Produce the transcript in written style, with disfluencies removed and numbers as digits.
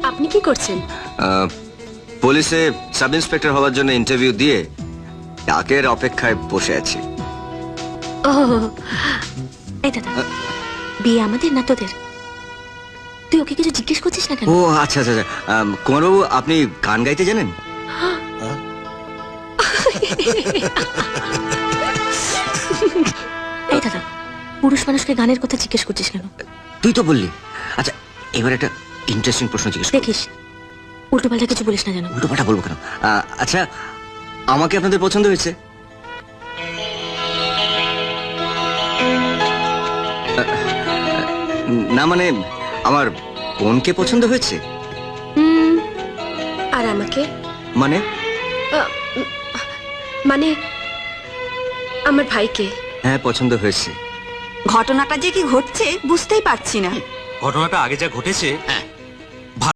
আপনি কি করছেন? পুলিশে সাব ইন্সপেক্টর হওয়ার জন্য ইন্টারভিউ দিয়ে ডাকের অপেক্ষায় বসে আছি। ও এই দাদা, বিয়ে আমাদের না তোদের? তুই ওকে কিছু জিজ্ঞেস করছিস না কেন? ও আচ্ছা আচ্ছা আচ্ছা। কুমারবাবু, আপনি গান গাইতে জানেন? এই দাদা, পুরুষ মানুষকে গানের কথা জিজ্ঞেস করছিস কেন? তুই তো বললি। আচ্ছা, এবার একটা ইন্টারেস্টিং প্রশ্ন জিজ্ঞেস করি। দেখিস উল্টো পাল্টা কিছু বলিস না যেন। উল্টো পাল্টা বলবো কেন? আচ্ছা, আমাকে আপনাদের পছন্দ হয়েছে? না মানে, আমার বোনকে পছন্দ হয়েছে। আর আমাকে? মানে মানে আমার ভাইকে। হ্যাঁ, পছন্দ হয়েছে। ঘটনাটা যে কি ঘটছে বুঝতেই পারছি না। ঘটনাটা আগে যা ঘটেছে